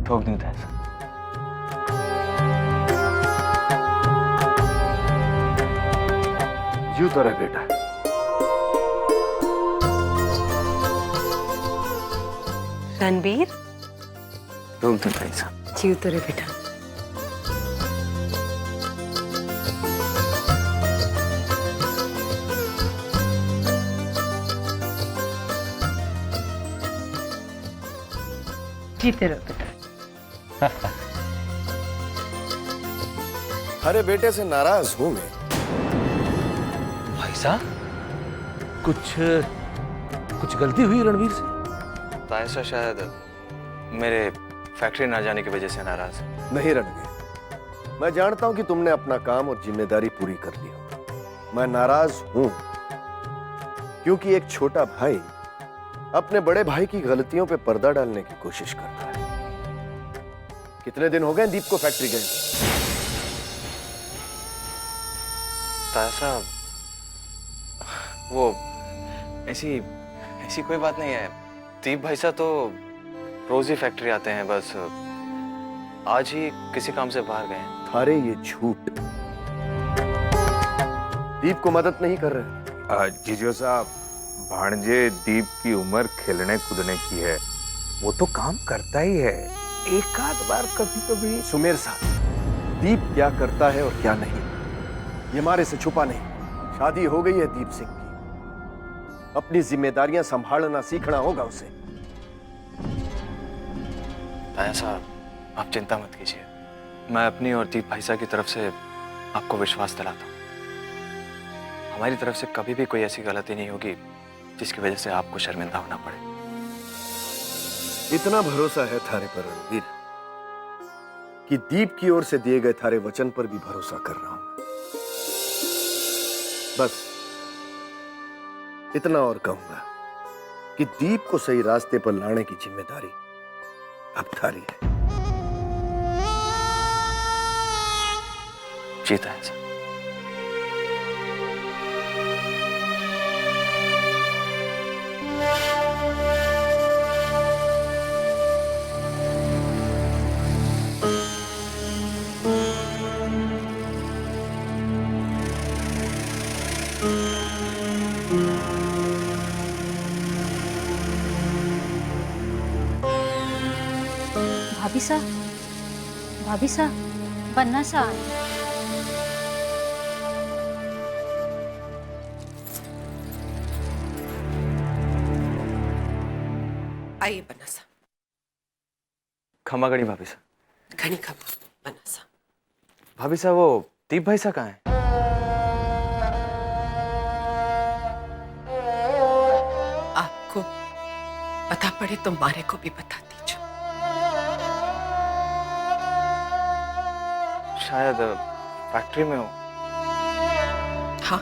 ठोक दूं था ऐसा। यूं तो रहे बेटा। रणबीर ठोक दूं था ऐसा। जीव तो रे बेटा। जीते रहो बेटा। अरे बेटे से नाराज हूं मैं। भाई साहब कुछ गलती हुई रणवीर से? तायशा शायद मेरे फैक्ट्री ना जाने की वजह से नाराज है। नहीं रणवीर, मैं जानता हूं कि तुमने अपना काम और जिम्मेदारी पूरी कर ली हो। मैं नाराज हूं क्योंकि एक छोटा भाई अपने बड़े भाई की गलतियों पे पर्दा डालने की कोशिश कर रहा है। कितने दिन हो गए दीप को फैक्ट्री गए? तायशा, वो ऐसी ऐसी कोई बात नहीं है। दीप भाई साहब तो रोज ही फैक्ट्री आते हैं, बस आज ही किसी काम से बाहर गए हैं। थारे ये झूठ। दीप को मदद नहीं कर रहे। जीजो साहब, भांजे दीप की उम्र खेलने कूदने की है, वो तो काम करता ही है, एक आध बार कभी कभी। सुमेर साहब, दीप क्या करता है और क्या नहीं, ये हमारे से छुपा नहीं। शादी हो गई है दीप सिंह की, अपनी जिम्मेदारियां संभालना सीखना होगा उसे। तायशा, आप चिंता मत कीजिए, मैं अपनी और दीप भाई साहब की तरफ से आपको विश्वास दिलाता हूँ। हमारी तरफ से कभी भी कोई ऐसी गलती नहीं होगी जिसकी वजह से आपको शर्मिंदा होना पड़े। इतना भरोसा है थारे पर रणवीर कि दीप की ओर से दिए गए थारे वचन पर भी भरोसा कर रहा हूं। बस इतना और कहूंगा कि दीप को सही रास्ते पर लाने की जिम्मेदारी अब थारी है। जीता है सर। भाभी सा बन्ना सा आइए बन्ना सा। खमा गणी भाभी साहब। घनी खमा बन्ना सा। भाभी साहब, वो दीप भाई साहब कहाँ हैं? आपको पता पड़े तो मारे को भी बता दीजिए। शायद फैक्ट्री में हो। हाँ,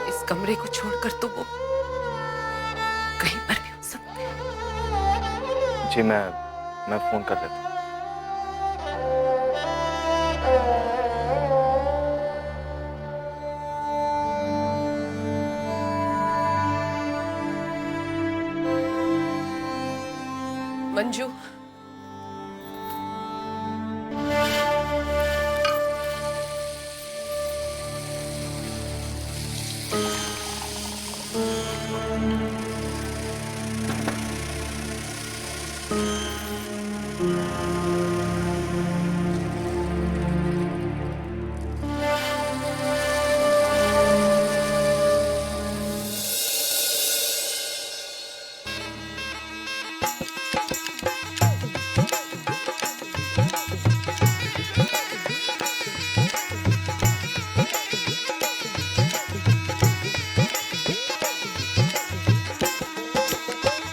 इस कमरे को छोड़कर तो वो कहीं पर भी हो सकते हैं। जी, मैं फोन कर देता हूँ। मंजू,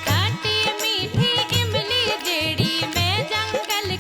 खट्टी मीठी इमली जेड़ी मैं जंगल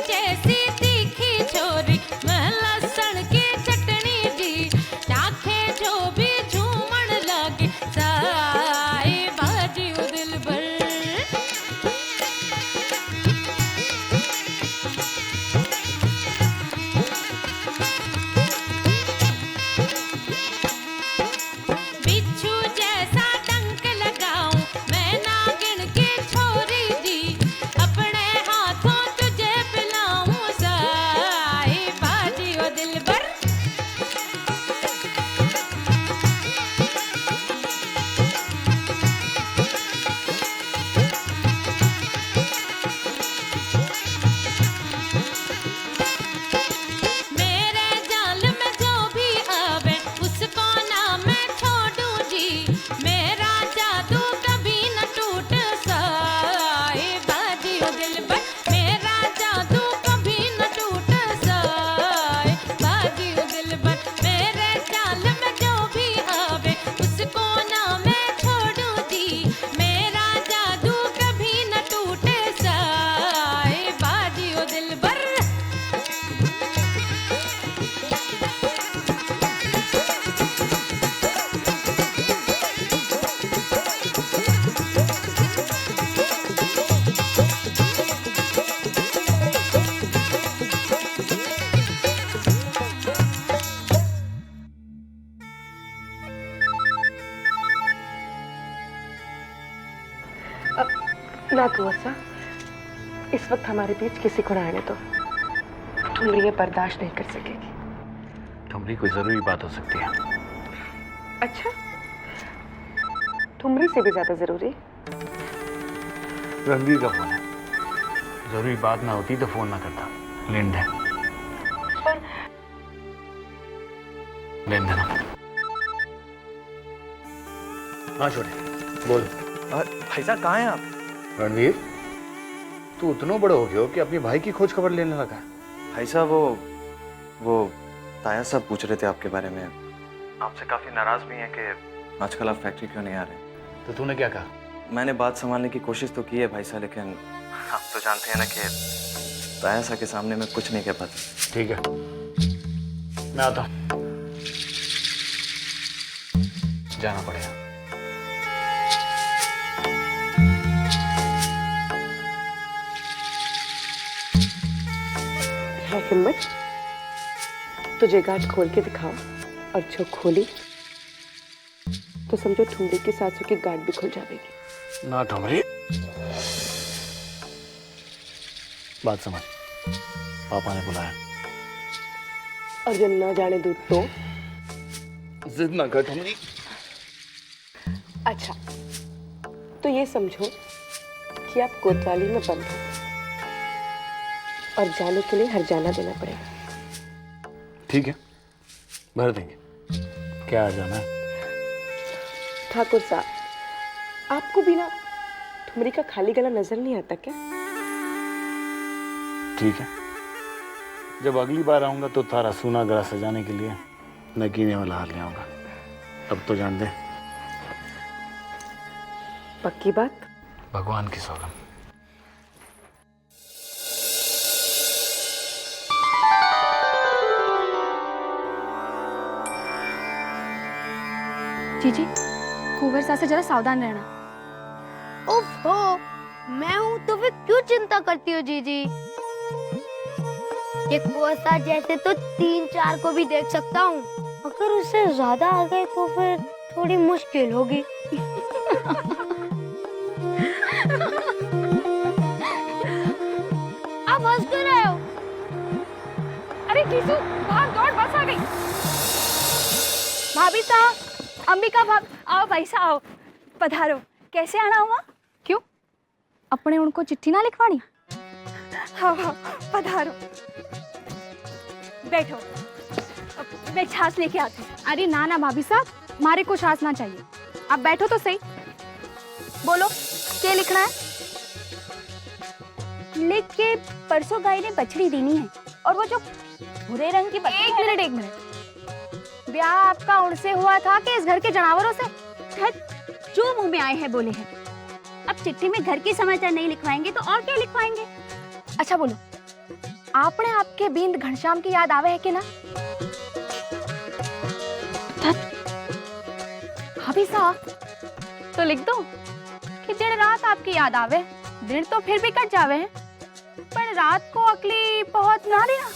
जैसी तीखी छोरी मैं लहसुन की चटनी जी चाखे जो भी झूमण लगे साए बाजी ओ दिल भर बिच्छू जैसा डंक लगाऊं मैं नागिन की छोरी जी अपने हाथों तुझे पिलाऊं साए बाजी ओ दिल भर मेरे जाल में जो भी आवे उसको ना मैं छोड़ूं जी मेरा जादू कभी न टूट साए बाजी ओ दिल पर मेरा जादू कभी न टूट साए बाजी ओ दिल पर मेरे जाल में जो भी आवे उसको ना मैं छोड़ूं जी मेरा जादू कभी न टूटे साए बाजी ओ दिल पर ना कुंवर सा, इस वक्त हमारे बीच किसी को रहने दो। ठुमरी ये बर्दाश्त नहीं कर सकेगी। ठुमरी कोई जरूरी बात हो सकती है। अच्छा, ठुमरी से भी ज्यादा जरूरी? रणवीर का फोन है। जरूरी बात ना होती तो फोन ना करता। लेन देन लेन देना। हाँ छोटे बोल। भाई साहब कहाँ हैं आप? रणवीर, तू उतना बड़ा हो गया हो कि अपने भाई की खोज खबर लेने लगा। भाई साहब वो ताया साहब पूछ रहे थे आपके बारे में। आपसे काफी नाराज भी हैं कि आजकल आप फैक्ट्री क्यों नहीं आ रहे। तो तूने क्या कहा? मैंने बात संभालने की कोशिश तो की है भाई साहब, लेकिन आप तो जानते हैं ना कि ताया साहब के सामने मैं कुछ नहीं कह पाता। ठीक है, मैं आता हूँ। जाना पड़ेगा। है हिम्मत? तुझे गांठ खोल के दिखाओ, और जो खोली तो समझो ठुमरी की सासू की गांठ भी खुल जाएगी। ना ठुमरी, बात समझ। पापा ने बुलाया। और जब ना जाने दूध तो? जिद ना कर ठुमरी। अच्छा, तो ये समझो कि आप कोतवाली में बंद हो और जाने के लिए हरजाना देना पड़ेगा। ठीक है, भर देंगे। क्या आ जाना है? ठाकुर साहब, आपको बिना ठुमरी का खाली गला नजर नहीं आता क्या? ठीक है, जब अगली बार आऊंगा तो तारा सूना गला सजाने के लिए नगीने वाला हार ले आऊंगा। अब तो जान दे। पक्की बात? भगवान की सौगंध। जीजी, कुंवर सा से जरा सावधान रहना। ओफो, मैं हूँ तो फिर क्यों चिंता करती हो जीजी? ये कुआसा जैसे तो 3-4 को भी देख सकता हूँ। अगर उससे ज्यादा आ गए तो फिर थोड़ी मुश्किल होगी। आप हंस क्यों रहे हो? अरे कीसू, भाग दौड़, बस आ गई। भाभी साहब, अंबिका भाभी, आओ भाई साहब आओ, पधारो। कैसे आना हुआ? क्यों, अपने उनको चिट्ठी ना लिखवानी? हाँ हाँ, पधारो, बैठो, मैं छाछ लेके आती हूँ। अरे ना ना भाभी साहब, हमारे को छाछ ना चाहिए, आप बैठो तो सही। बोलो, क्या लिखना है? लिख के परसों गाय ने बछड़ी देनी है, और वो जो भूरे रंग की बछड़ी। एक मिनट, ब्याह आपका उनसे हुआ था कि इस घर के जानवरों से? जो मुंह में आए हैं बोले हैं। अब चिट्ठी में घर के समाचार नहीं लिखवाएंगे तो और क्या लिखवाएंगे? अच्छा बोलो, आपने आपके बिंद घनश्याम की याद आवे है कि ना? भाभी साहब तो लिख दो कि दिन रात आपकी याद आवे, दिन तो फिर भी कट जावे हैं, पर रात को अकली बहुत ना देना।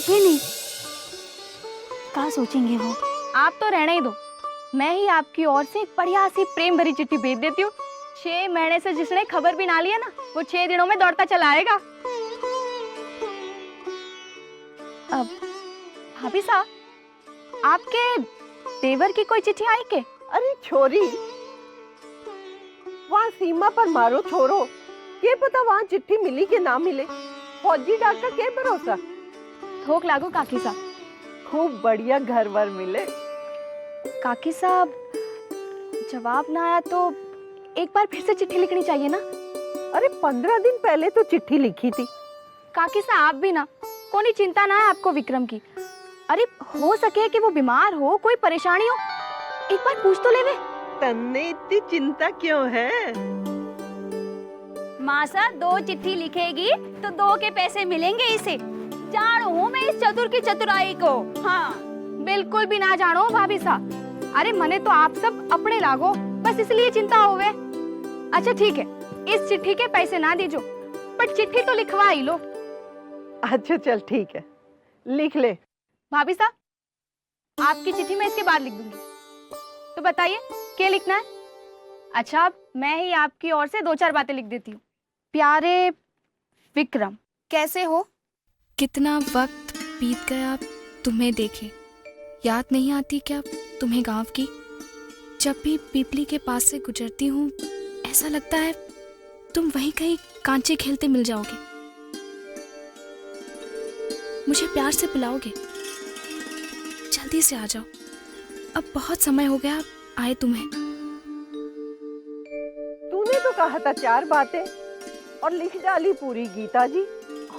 ये नहीं, क्या सोचेंगे वो? आप तो रहने ही दो, मैं ही आपकी ओर से एक बढ़िया सी प्रेम भरी चिट्ठी भेज देती हूँ। 6 महीने से जिसने खबर भी ना लिया ना, वो 6 दिनों में दौड़ता चला आएगा। अब भाभी साहब, आपके देवर की कोई चिट्ठी आई के? अरे छोरी, वहाँ सीमा पर मारो छोरो, ये पता वहाँ चिट्ठी मिली कि ना मिले। फौजी डॉक्टर के भरोसा। थोक लागू काकी साहब। खूब बढ़िया घर वर मिले। काकी साहब, जवाब ना आया तो एक बार फिर से चिट्ठी लिखनी चाहिए ना? अरे 15 दिन पहले तो चिट्ठी लिखी थी। काकी साहब आप भी ना, कोई चिंता ना है आपको विक्रम की। अरे हो सके कि वो बीमार हो, कोई परेशानी हो, एक बार पूछ तो लेवे। तन्ने इतनी चिंता क्यों है? मासा 2 चिट्ठी लिखेगी तो 2 के पैसे मिलेंगे इसे। जानू हूँ मैं इस चतुर की चतुराई को। हाँ बिल्कुल भी ना जानो भाभी साहब। अरे मने तो आप सब अपने लागो, बस इसलिए चिंता होवे। अच्छा ठीक है, इस चिट्ठी के पैसे ना दीजो, पर चिट्ठी तो लिखवा ही लो। अच्छा चल ठीक है, लिख ले। भाभी साहब, आपकी चिट्ठी मैं इसके बाद लिख दूंगी, तो बताइए क्या लिखना है? अच्छा मैं ही आपकी ओर से 2-4 बातें लिख देती हूँ। प्यारे विक्रम, कैसे हो? कितना वक्त बीत गया तुम्हें देखे, याद नहीं आती क्या तुम्हें गांव की? जब भी पीपली के पास से गुजरती हूँ ऐसा लगता है तुम वहीं कहीं कांचे खेलते मिल जाओगे। मुझे प्यार से बुलाओगे? जल्दी से आ जाओ, अब बहुत समय हो गया आए तुम्हें। तूने तो कहा था 4 बातें और लिख डाली पूरी गीता जी।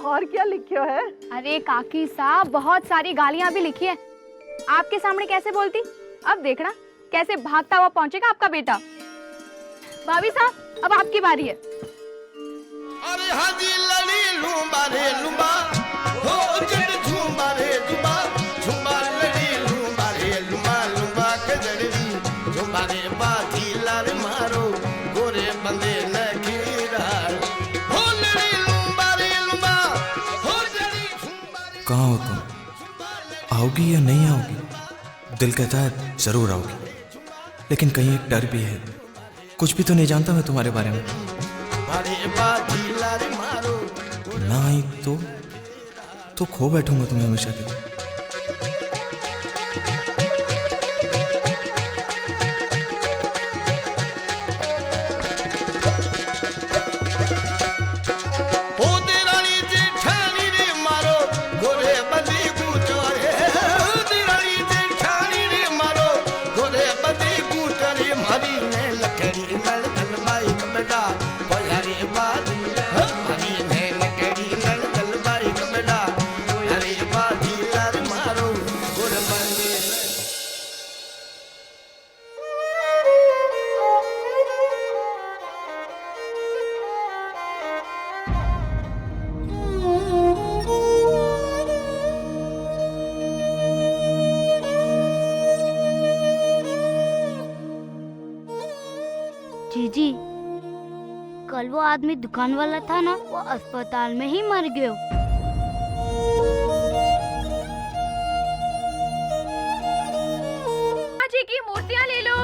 और क्या लिखियो है? अरे काकी साहब, बहुत सारी गालियां भी लिखी है। आपके सामने कैसे बोलती, अब देखना कैसे भागता हुआ पहुंचेगा आपका बेटा। भाभी साहब अब आपकी बारी है। अरे हाजी लड़ी लूंबा रे लूंबा, हो जड़ झूंबा रे झूंबा, झूंबा लड़ी लूंबा रे लूंबा, लूंबा के जड़ी झूंबा रे बाजी लार मारो, गोरे बंदे न खीरार, हो लड़ी लूंबा रे लूंबा, हो जड़ी झूंबा रे। कहाँ हो तुम? आओगी या नहीं आओगी? दिल कहता है जरूर आओगी, लेकिन कहीं एक डर भी है। कुछ भी तो नहीं जानता मैं तुम्हारे बारे में। ना आई तो खो बैठूंगा तुम्हें हमेशा के लिए। जीजी, कल वो आदमी दुकान वाला था ना, वो अस्पताल में ही मर गयो। जी की मूर्तियाँ ले लो,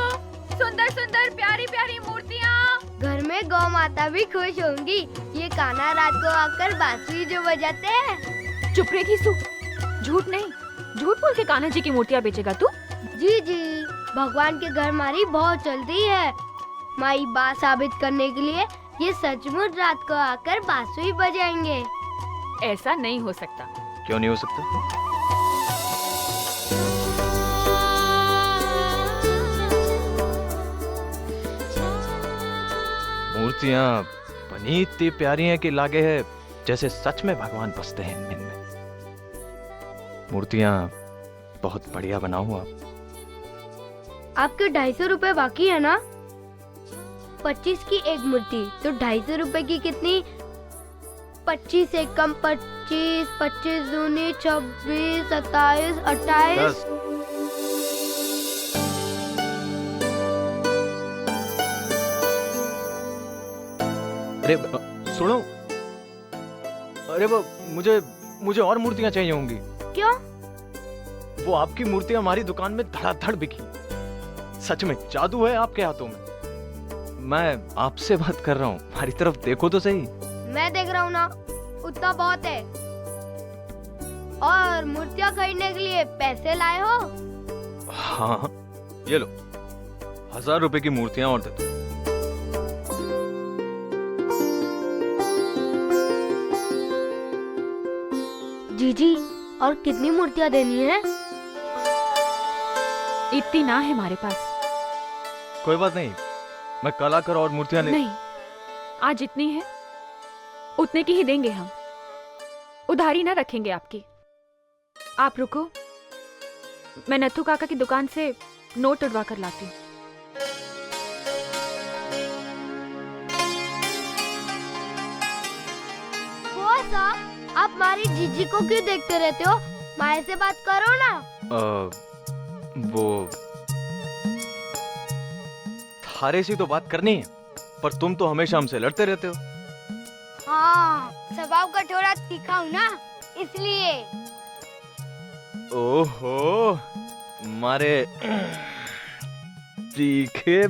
सुंदर सुंदर प्यारी प्यारी मूर्तियाँ। घर में गौ माता भी खुश होंगी। ये कान्हा रात को आकर बांसुरी जो बजाते हैं। चुप रे घीसू, झूठ नहीं, झूठ बोल के कान्हा जी की मूर्तियाँ बेचेगा तू? जी जी, भगवान के घर मारी बहुत चलती है। माई बात साबित करने के लिए ये सचमुच रात को आकर बांसुरी बजाएंगे। ऐसा नहीं हो सकता। क्यों नहीं हो सकता? मूर्तियाँ बनी इतनी प्यारी हैं कि लागे है जैसे सच में भगवान बसते हैं इनमें। मूर्तियाँ बहुत बढ़िया बनाओ आप। आपके 250 रुपए बाकी है ना? 25 की एक मूर्ति तो 250 रुपए की कितनी? 25 से कम पर 25, 25 दूनी 26, 27, 28। अरे सुनो, अरे वो मुझे और मूर्तियां चाहिए होंगी। क्यों? वो आपकी मूर्ति हमारी दुकान में धड़ाधड़ बिकी। सच में जादू है आपके हाथों में। मैं आपसे बात कर रहा हूँ, हमारी तरफ देखो तो सही। मैं देख रहा हूँ ना, उतना बहुत है। और मूर्तियाँ खरीदने के लिए पैसे लाए हो? हाँ, ये लो 1000 रुपए की मूर्तियां और दे दो। जीजी, और कितनी मूर्तियाँ देनी है? इतनी ना है हमारे पास। कोई बात नहीं, मैं कल आकर और मूर्तियां ले। नहीं, आज जितनी है उतने की ही देंगे हम। उधारी ना रखेंगे आपकी। आप रुको, मैं नथु काका की दुकान से नोट उड़वा कर लाती हूँ। वो साहब, आप हमारी जीजी को क्यों देखते रहते हो? माए से बात करो ना। वो थारे से तो बात करनी है, पर तुम तो हमेशा हमसे लड़ते रहते हो। हाँ, स्वभाव का थोड़ा तीखा हूँ ना, इसलिए। ओहो, मारे तीखे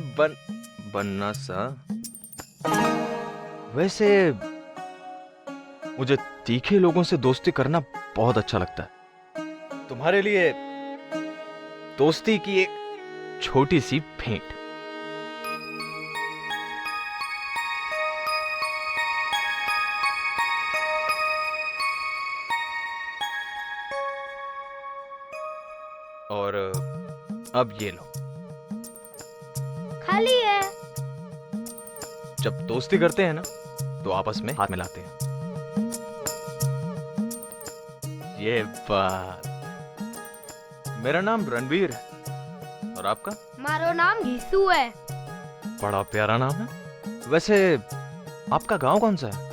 बनना सा। वैसे मुझे तीखे लोगों से दोस्ती करना बहुत अच्छा लगता है। तुम्हारे लिए दोस्ती की एक छोटी सी भेंट। और अब ये लो। खाली है। जब दोस्ती करते हैं ना, तो आपस में हाथ मिलाते हैं। ये बात। मेरा नाम रणवीर है, और आपका? मारो नाम घीसू है। बड़ा प्यारा नाम है। वैसे आपका गांव कौन सा है?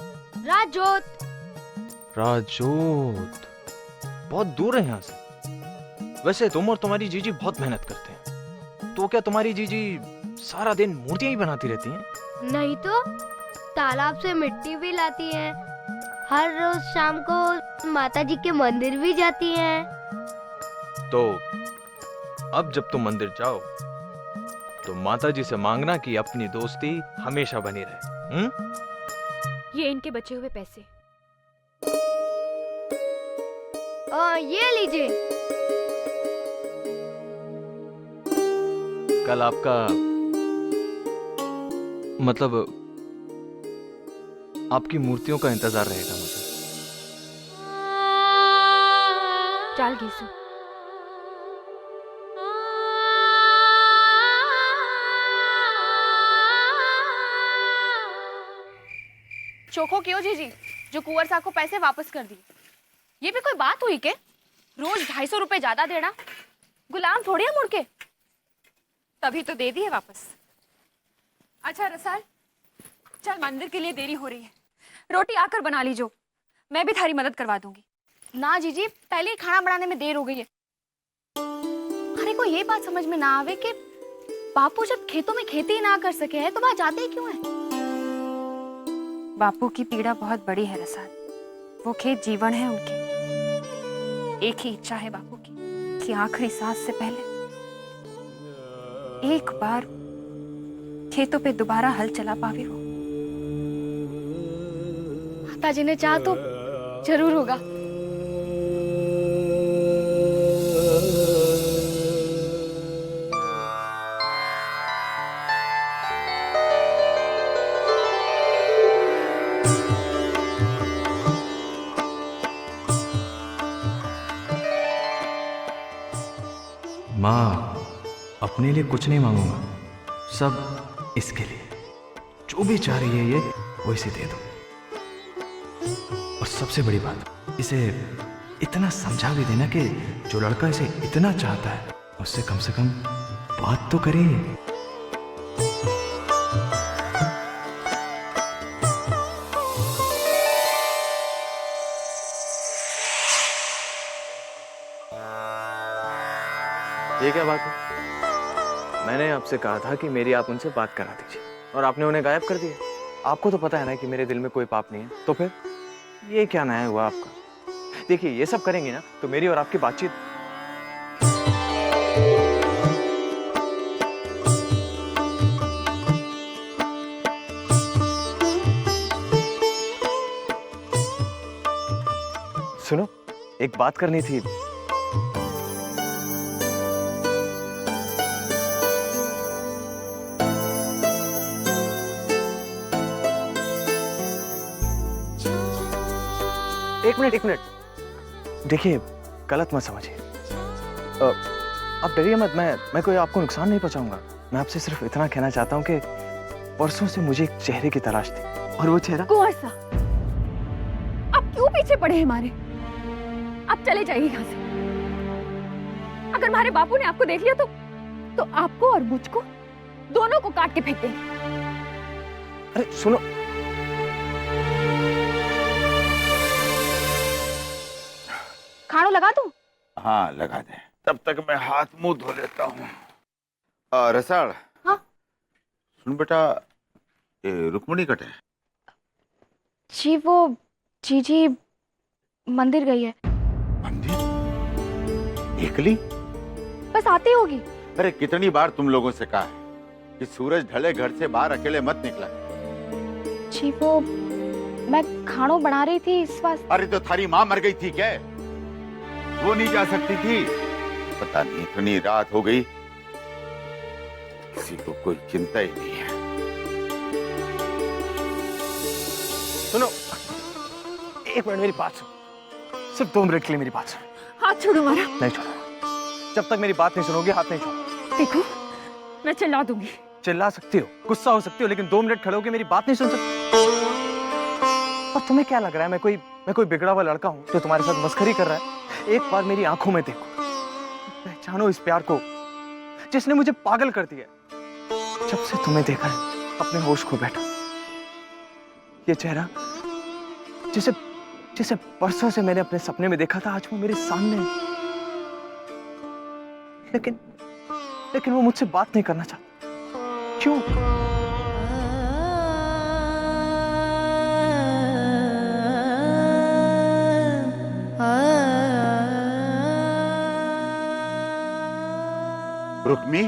राजोत। राजोत बहुत दूर है यहाँ से। वैसे तुम और तुम्हारी जीजी बहुत मेहनत करते हैं, तो क्या तुम्हारी जीजी सारा दिन मूर्तियां ही बनाती रहती हैं? नहीं तो, तालाब से मिट्टी भी लाती हैं। हर रोज शाम को माता जी के मंदिर भी जाती हैं। तो अब जब तुम मंदिर जाओ, तो माता जी से मांगना कि अपनी दोस्ती हमेशा बनी रहे। ये इनके बचे हुए पैसे। ये लीजिए। कल आपका मतलब आपकी मूर्तियों का इंतजार रहेगा मुझे। चाल घीसू। चोखो क्यों जीजी, जो कुंवर साहब को पैसे वापस कर दिए? ये भी कोई बात हुई के? रोज 250 रुपए ज्यादा देना। गुलाम थोड़ी है मुड़ के। तभी तो दे दिए वापस। अच्छा रसाल, चल मंदिर के लिए देरी हो रही है, रोटी आकर बना लीजो, मैं भी थारी मदद करवा दूंगी। ना जीजी, पहले ही खाना बनाने में देर हो गई है। अरे को ये बात समझ में ना आवे कि बापू जब खेतों में खेती ही ना कर सके है तो वहां जाते ही क्यों है? बापू की पीड़ा बहुत बड़ी है रसाल। वो खेत जीवन है उनके। एक ही इच्छा है बापू की कि आखिरी सांस से पहले एक बार खेतों पे दोबारा हल चला पावे वो। माता जी ने चाहा तो जरूर होगा। माँ, अपने लिए कुछ नहीं मांगूंगा, सब इसके लिए। जो भी चाह रही है ये, वो इसे दे दो। और सबसे बड़ी बात, इसे इतना समझा भी देना कि जो लड़का इसे इतना चाहता है, उससे कम से कम बात तो करे। ये क्या बात है? मैंने आपसे कहा था कि मेरी आप उनसे बात करा दीजिए और आपने उन्हें गायब कर दिया। आपको तो पता है ना कि मेरे दिल में कोई पाप नहीं है, तो फिर ये क्या नया हुआ आपका? देखिए, ये सब करेंगे ना तो मेरी और आपकी बातचीत। सुनो, एक बात करनी थी। एक मिनट। देखिए, गलत मत समझिए। आप डरिए मत, मैं कोई आपको नुकसान नहीं पहुंचाऊंगा। मैं आपसे सिर्फ इतना कहना चाहता हूं कि परसों से मुझे एक चेहरे की तलाश थी और वो चेहरा। कुंवर सा, आप क्यों पीछे पड़े हैं हमारे? आप चले जाइए यहाँ से। अगर हमारे बापू ने आपको देख लिया तो आपको और मुझको दोनों को काट के फेंक देंगे। अरे सुनो, खाणो लगा दूं? हाँ लगा दे, तब तक मैं हाथ मुंह धो लेता हूँ। रसाल। हाँ? सुन बेटा, ये रुक्मणी कट है? जी वो जीजी मंदिर गई है। मंदिर? एकली? बस आती होगी। अरे कितनी बार तुम लोगों से कहा है कि सूरज ढले घर से बाहर अकेले मत निकला। जी वो मैं खाणो बना रही थी इस वास्ते। अरे तो थारी माँ मर गई थी क्या? वो नहीं जा सकती थी? पता नहीं इतनी रात हो गई, किसी को कोई चिंता ही नहीं है। सुनो, एक मिनट मेरी बात सुनो। सिर्फ 2 मिनट के लिए मेरी बात सुनो। हाथ छोड़ो हमारा। नहीं छोड़ूंगा। जब तक मेरी बात नहीं सुनोगे, हाथ नहीं छोड़ो। देखो, मैं चिल्ला दूंगी। चिल्ला सकती हो, गुस्सा हो सकती हो, लेकिन 2 मिनट खड़े होके मेरी बात नहीं सुन सकती। और तुम्हें क्या लग रहा है मैं कोई बिगड़ा हुआ लड़का हूं जो तुम्हारे साथ मस्करी कर रहा है? एक बार मेरी आंखों में देखो, पहचानो इस प्यार को जिसने मुझे पागल कर दिया। जब से तुम्हें देखा है अपने होश खो बैठा। ये चेहरा जिसे परसों से मैंने अपने सपने में देखा था, आज वो मेरे सामने है। लेकिन वो मुझसे बात नहीं करना चाहता। क्यों? रुक्मी,